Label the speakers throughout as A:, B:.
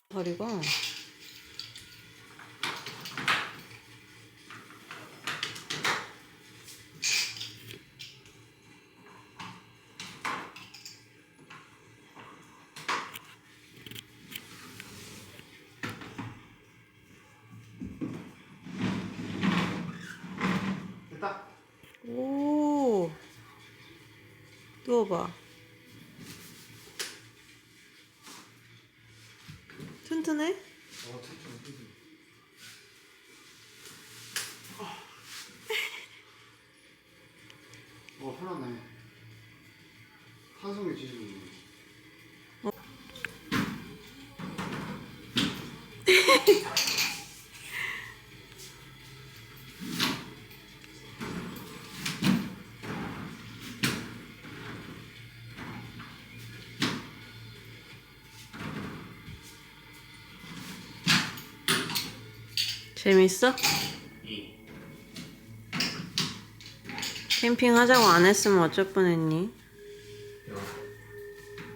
A: 다리가
B: 됐다.
A: 오 누워봐. 튼튼해?
B: 튼튼. 편하네. 한송이 지지고.
A: 재밌어? 캠핑 하자고 안 했으면 어쩔 뻔했니?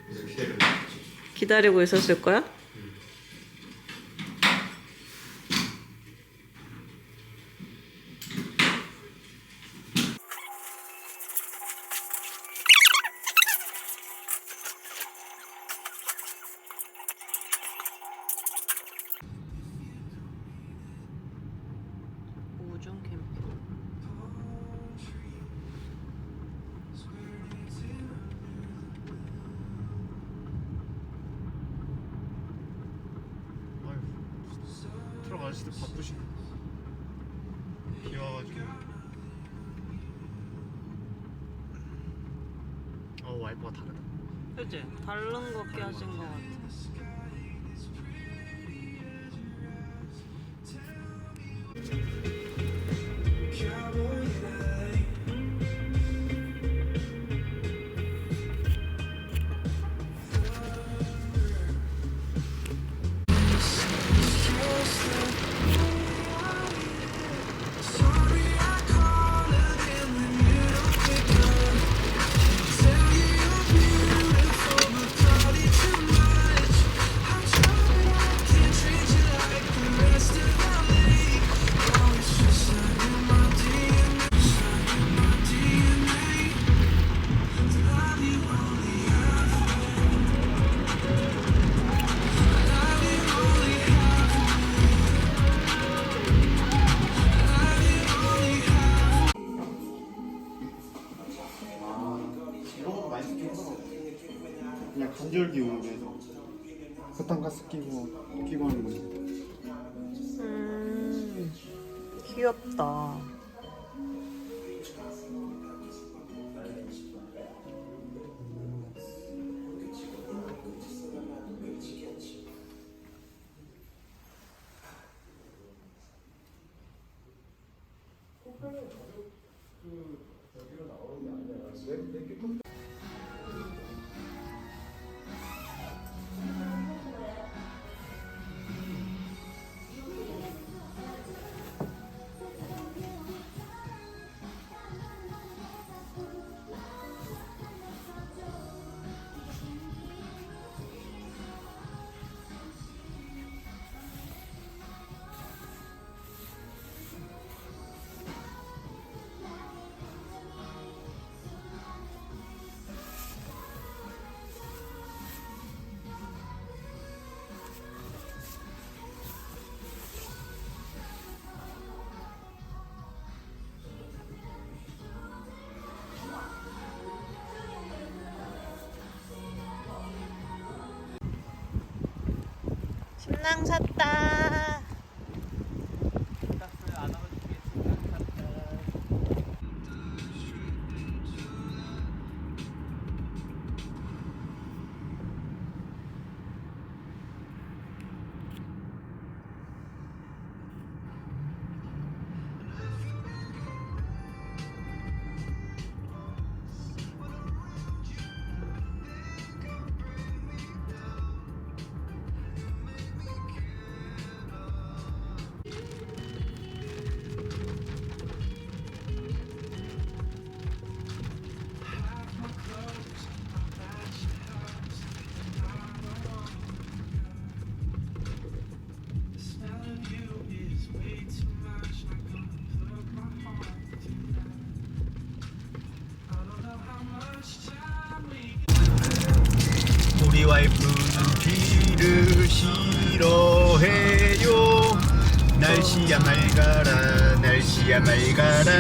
B: 그래서 기다리고 있지.
A: 기다리고 있었을 거야? 우중 캠핑.
B: 아유, 트럭 아저씨들 바쁘시네. 비 와가지고. 와이퍼가 다르다.
A: 그치? 다른 거 껴진 거 같아.
B: 이런 것도 많이 쓰긴 하더라고. 그냥 간절기 오면서 부탄가스 끼고 하는 거지.
A: 귀엽다. 침낭 샀다.
B: 날씨야 맑아라 날씨야 맑아라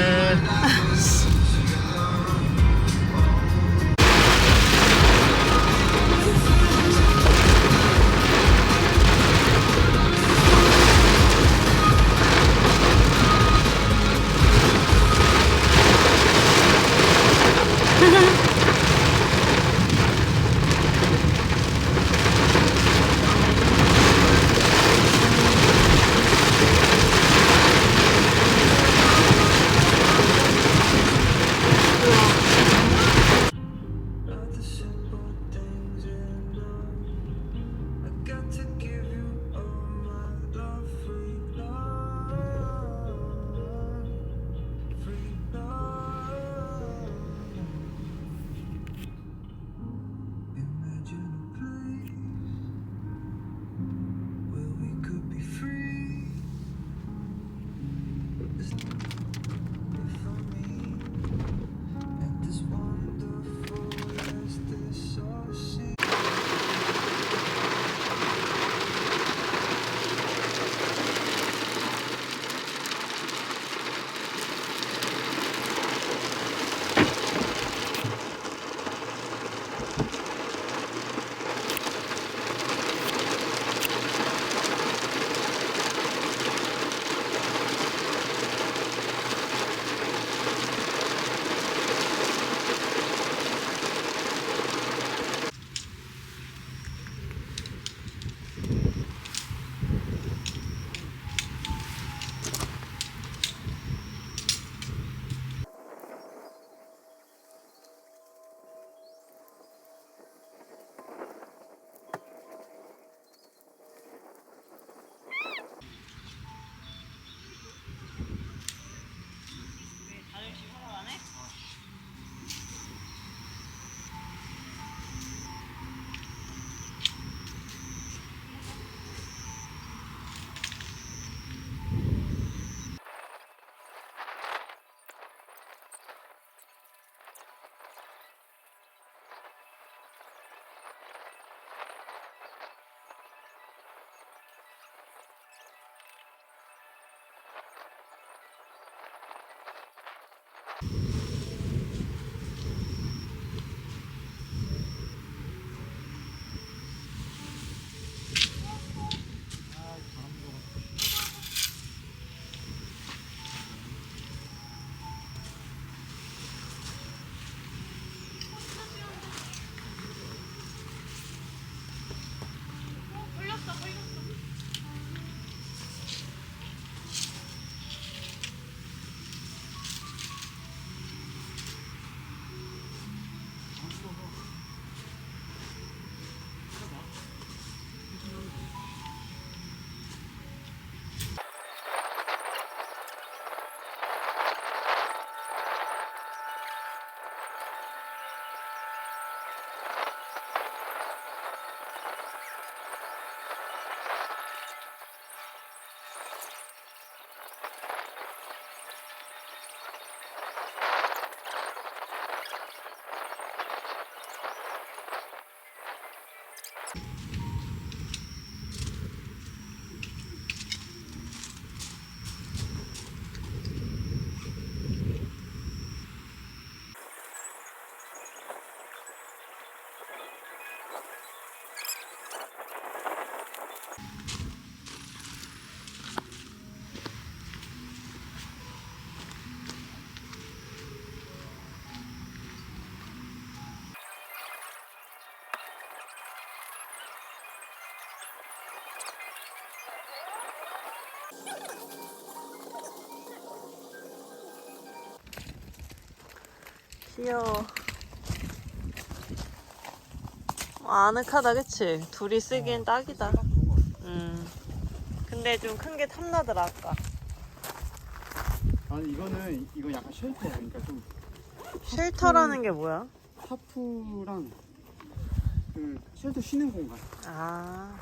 A: 귀여워. 아늑하다, 그치? 둘이 쓰기엔 딱이다. 근데 좀 큰 게 탐나더라, 아까.
B: 아니 이건 약간 쉘터야. 그러니까 좀
A: 쉘터라는 게 뭐야?
B: 타프랑 그 쉘터 쉬는 공간.
A: 아.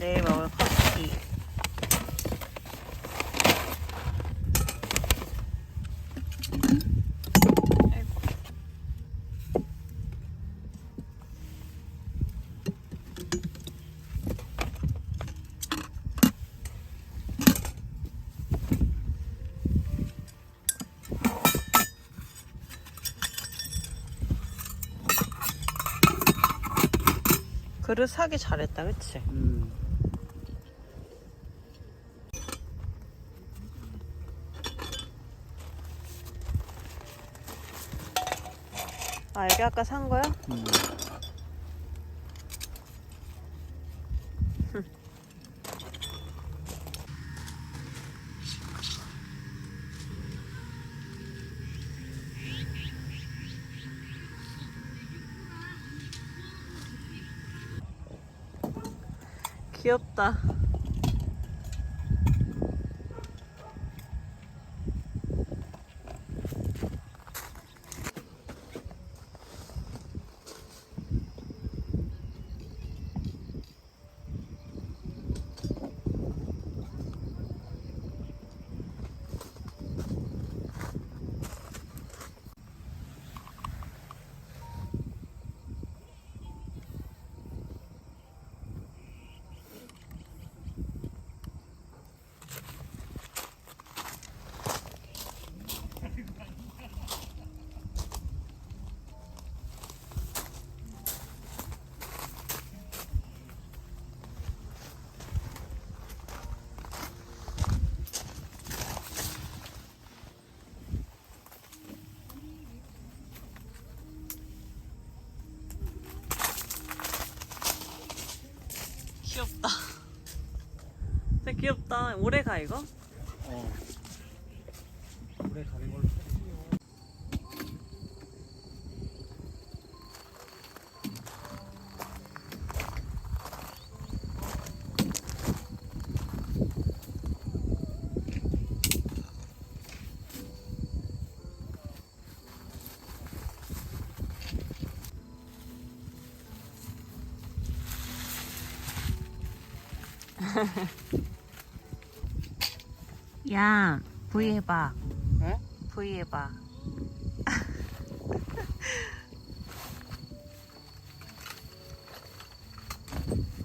A: 내일 먹을 커피. 아이고. 그릇 사기 잘했다, 그치? 아, 여기 아까 산 거야? 귀엽다. 귀엽다. 진짜 귀엽다. 오래 가, 이거?
B: 오래 가는 걸로.
A: 야, V 해봐.
B: 어?
A: V 해봐.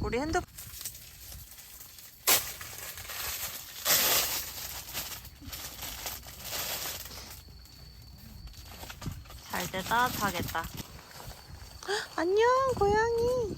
A: 우리 핸드폰 잘 때 따뜻하겠다. 안녕, 고양이.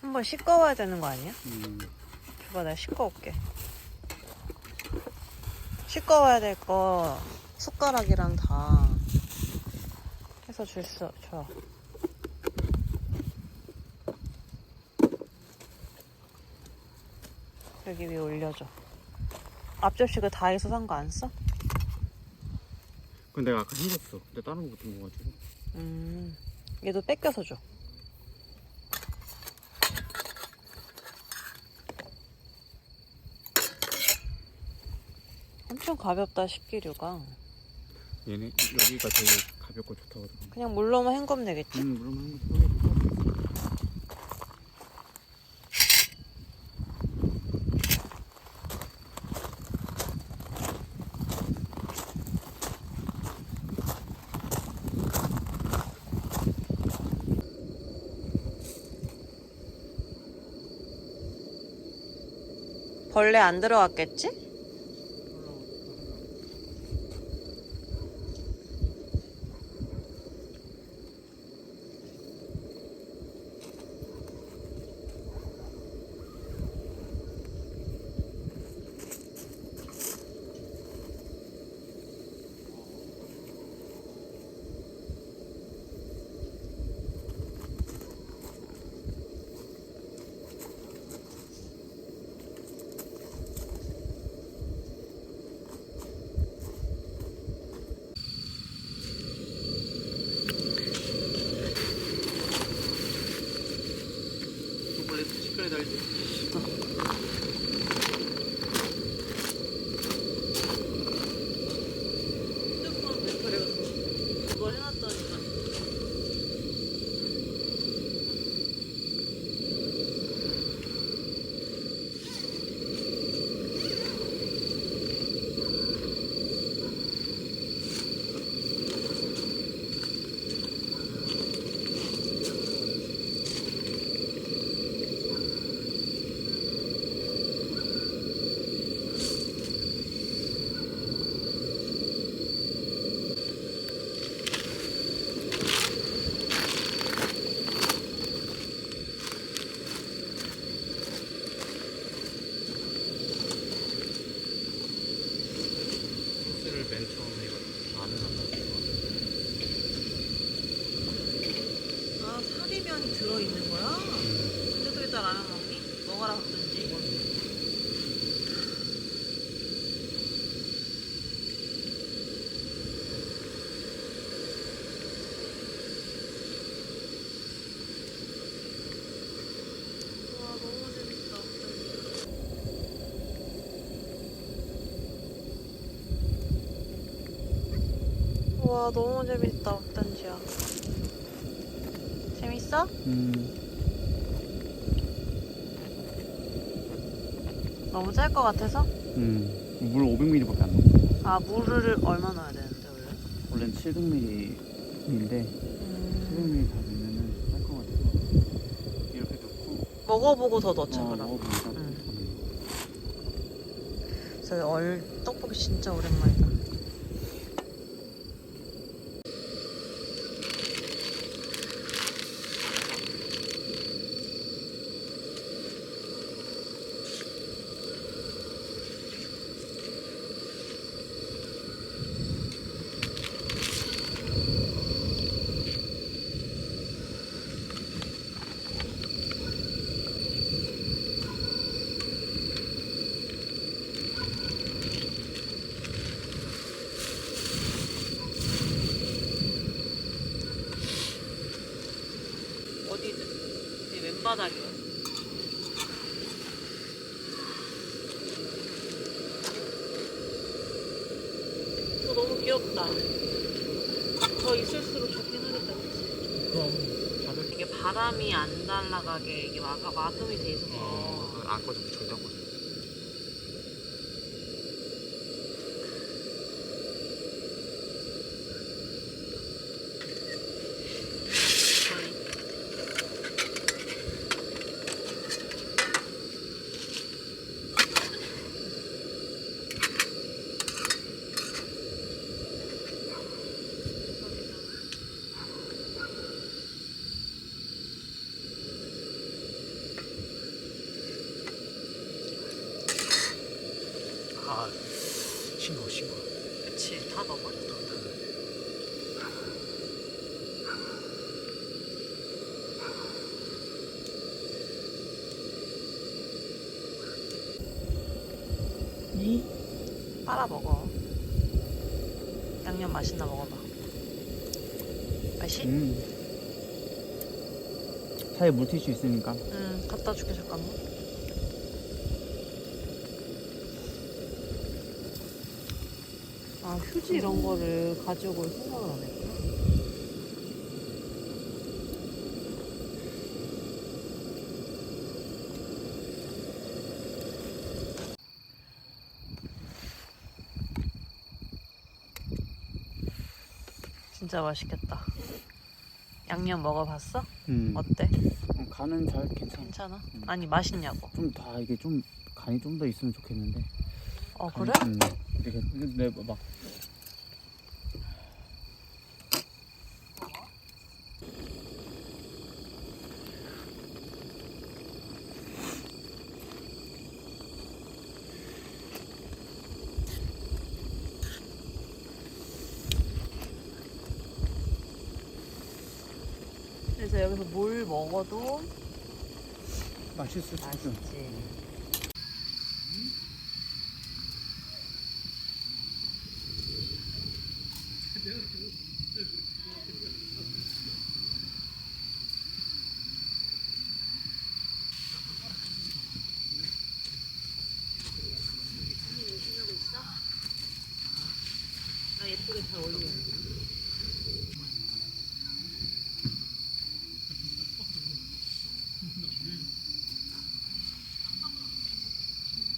A: 한번 씻고 와야 되는 거 아니야? 줘봐, 내가 씻고 올게. 씻고 와야 될 거 숟가락이랑 다 해서 줘. 여기 위에 올려줘. 앞접시 그 다이소 산 거 안 써?
B: 근데 내가 아까 헹궜어. 근데 다른 거 같은 거 가지고.
A: 얘도 뺏겨서 줘. 엄청 가볍다, 식기류가.
B: 얘네 여기가 되게 가볍고 좋다고 하더라고.
A: 그냥 물로만 헹구면 되겠지?
B: 물론 한번
A: 벌레 안 들어왔겠지?
B: 빨리 식별에 달지.
A: 휴대폰 배터리가 그걸 해놨다니까.
B: 소스를 맨 처음에 이거 안을 넣어가지고.
A: 아, 사리면이 들어있는 거야? 근데 또 이따 라면 먹니? 먹어라 그러든지. 와, 너무 재밌다. 와, 너무 재밌다, 옥단지야. 재밌어? 너무 짤 것 같아서?
B: 물 500ml밖에 안 넣어.
A: 아, 물을 얼마 넣어야 되는데, 원래?
B: 원래는 700ml인데 700ml 다 넣으면은 짤 것 같아서 이렇게 넣고.
A: 먹어보고 더 넣자, 그럼.
B: 먹어보니까.
A: 저 떡볶이 진짜 오랜만이다. 어디든. 내 왼바닥이야. 이거 너무 귀엽다. 더 있을수록 좋긴 하겠다, 그치?
B: 그럼 다들
A: 이게 바람이 안 날아가게 이게 마금이 돼 있어서.
B: 안 꺼져. 절대 안 꺼져. 아, 싱거워.
A: 그치, 다 넣어버렸다. 빨아 먹어. 양념 맛있나 먹어봐. 맛이?
B: 차에 물티슈 있으니까.
A: 갖다 줄게, 잠깐만. 아, 휴지 이런 거를 가지고 올 생각을 안 했구나. 진짜 맛있겠다. 양념 먹어봤어? 어때?
B: 간은 잘 괜찮아.
A: 괜찮아? 아니, 맛있냐고.
B: 좀 다 이게 좀
C: 간이 좀 더 있으면 좋겠는데.
A: 그래?
C: 이게 근데 막
A: 그래서 여기서 뭘 먹어도
C: 맛있을 수도.
A: 맛있지. 열심히 있어? 나 예쁘게 잘 어울려.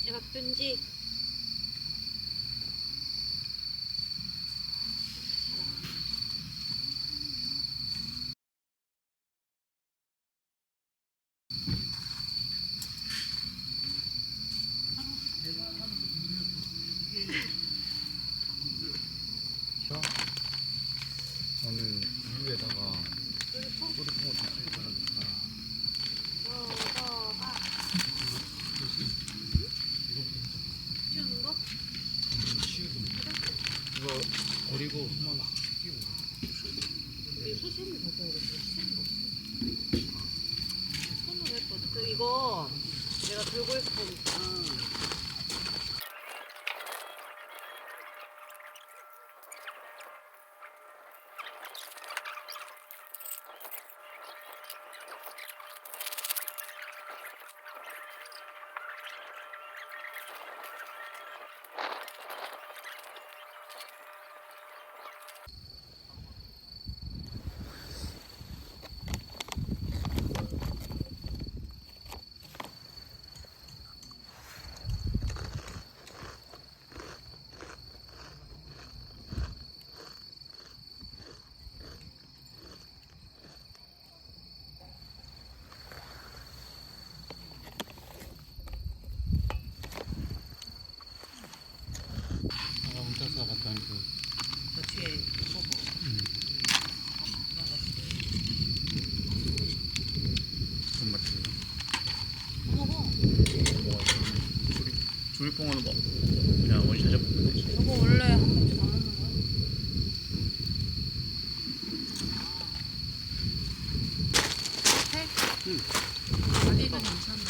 A: 박준지.
C: 저는 우유에다가 꼬리통을 다 뿌리고 나니까
A: 치우는 거?
C: 이거 버리고 한번 끼고.
A: 이게 수세미 벗어야겠어. 수세미가 없어. 손을 왜 뻗어? 이거 내가 들고 있을 거니까.
C: 혼자서 갔던
A: 저 뒤에 보고.
C: 그런 맛들.
A: 먹어.
C: 먹어야지. 조리뽕은 뭐 그냥 원샷에 먹으면 되지.
A: 저거 원래 한 봉지 다 먹는 거야? 해?
C: 응.
A: 아직은 괜찮다.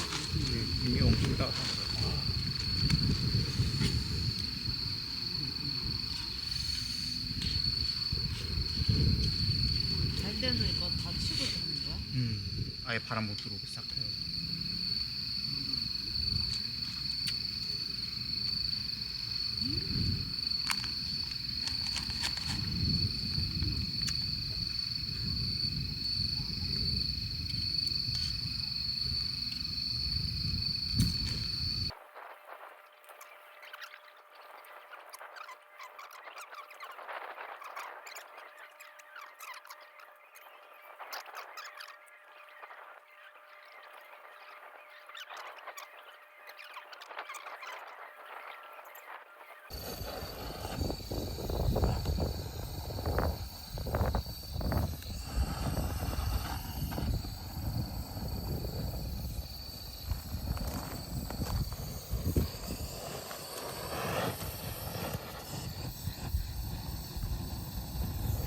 C: 이게 엄청 따.
A: 잘 때는 이거 다 치고 들어오는 거야?
C: 아예 바람 못 들어오게 싹 해야지.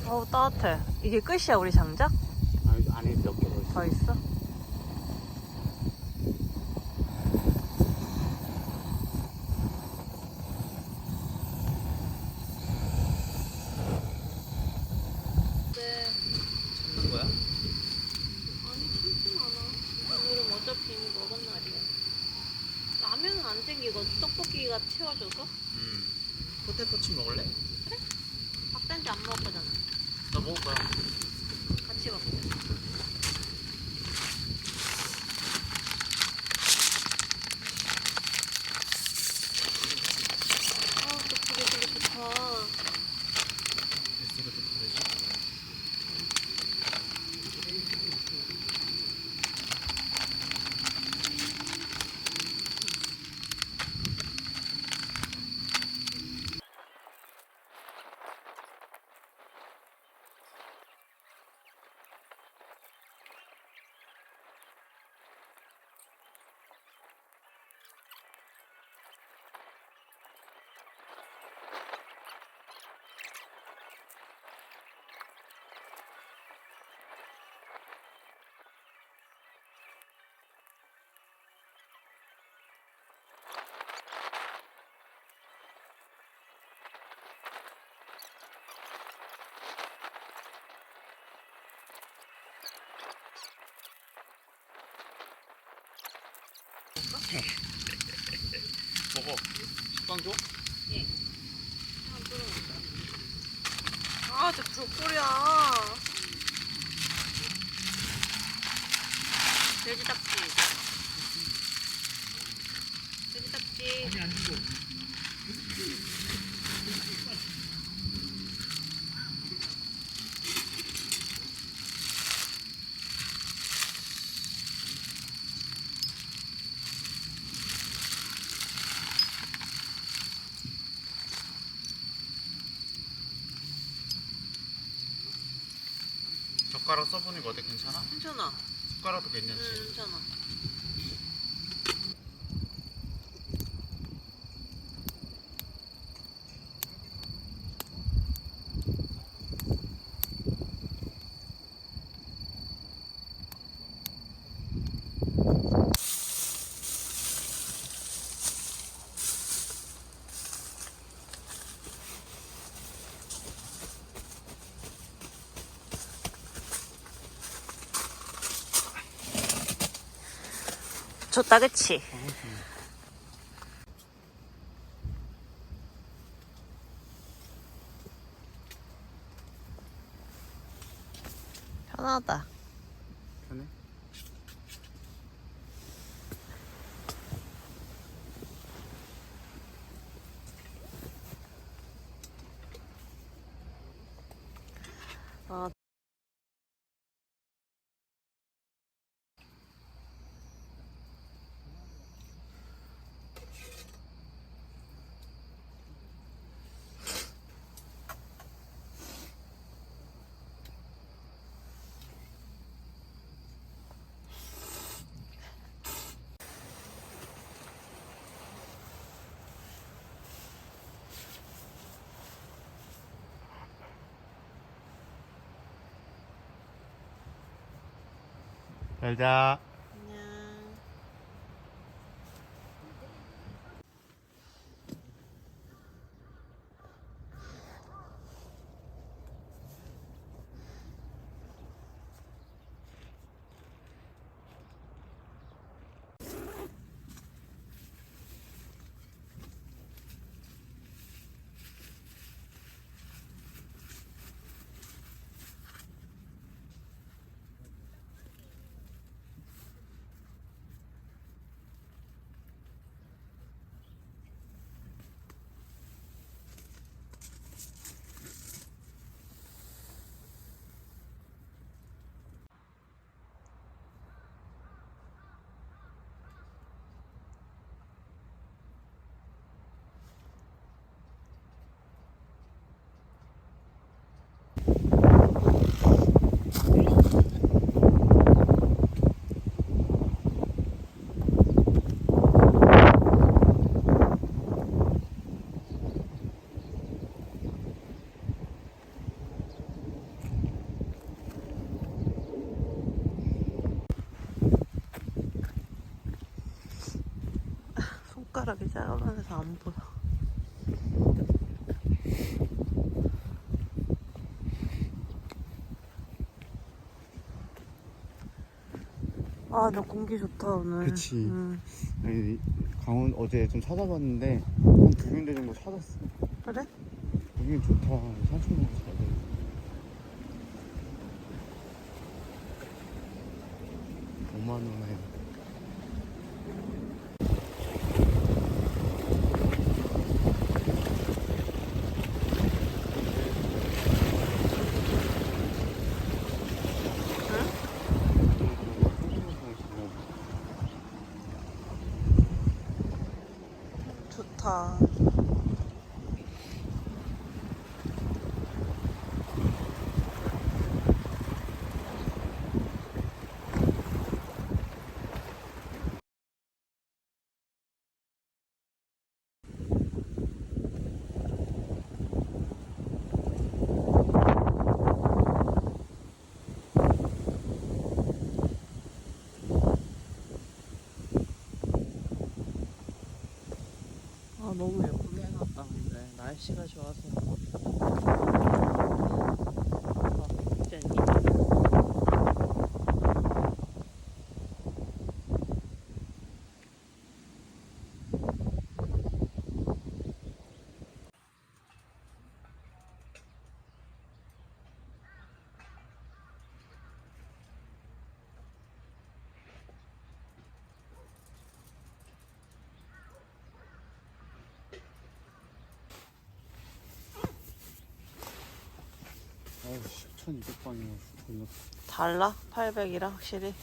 A: 어우 따뜻해. 이게 끝이야 우리 장작?
C: 아니 안에 몇 개 더 있어.
A: 더 있어? 네.
C: 찾는 거야?
A: 아니 참지 않아. 오늘은 어차피 이미 먹은 날이야. 라면은 안 땡기거든. 떡볶이가 채워줘서.
C: 포테토칩 먹을래?
A: 밥단지 안 먹을 거잖아.
C: 나 먹을 거야.
A: 같이 먹자. 아, 떡볶이 되게 좋다.
C: 레시피가 좀 다르지?
B: 먹어. 식빵 줘?
A: 예. 한번 끓여볼까? 아, 저 불꼬리야. 돼지 딱지. 돼지 딱지.
C: 아니 안 주고.
B: 젓가락 써보니까 어때? 괜찮아?
A: 괜찮아.
B: 숟가락도 괜찮지?
A: 응, 괜찮아. 좋다, 그치? 편하다.
B: 편해?
A: 아,
B: 잘 자.
A: 안녕. 손가락이 작아서 안 보여. 아, 나 공기 좋다, 오늘.
B: 그치.
A: 응.
B: 아니, 강원 어제 좀 찾아봤는데 한 2군데 정도 찾았어.
A: 그래?
B: 여긴 좋다. 산책로도 잘 돼. 5만 원에.
A: 좋다. 아, 너무 예쁘게 해놨다, 근데. 날씨가 좋아서. 아, jenny.
B: 1200방이면 걸렸어.
A: 달라? 800이랑 확실히.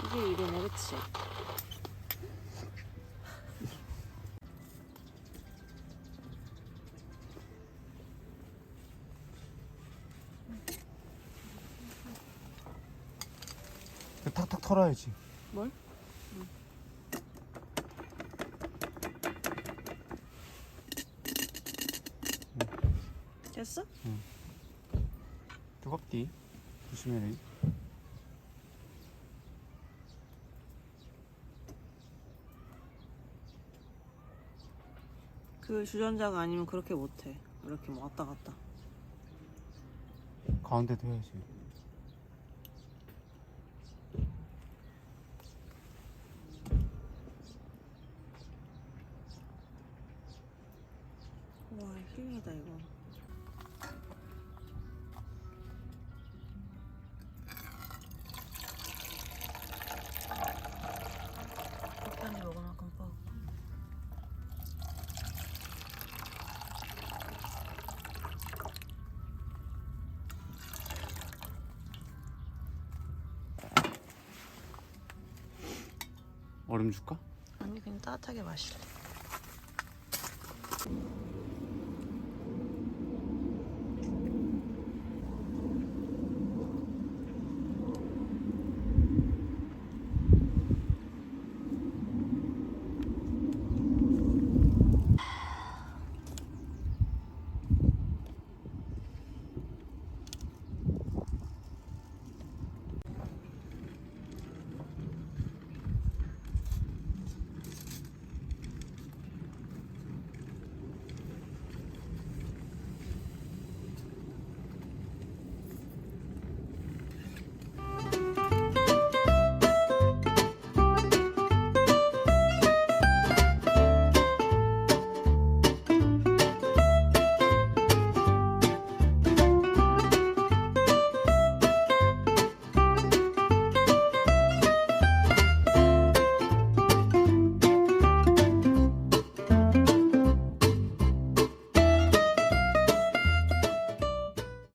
A: 이게 일이네, 그치?
B: 탁탁 털어야지.
A: 뭘? 됐어?
B: 뜨겁디. 조심해라.
A: 그 주전자가 아니면 그렇게 못해. 이렇게 뭐 왔다 갔다.
B: 가운데도 해야지.
A: 와, 힐링이다, 이거. 적당히 먹으나 깜빡.
B: 얼음 줄까?
A: 아니, 그냥 따뜻하게 마실래.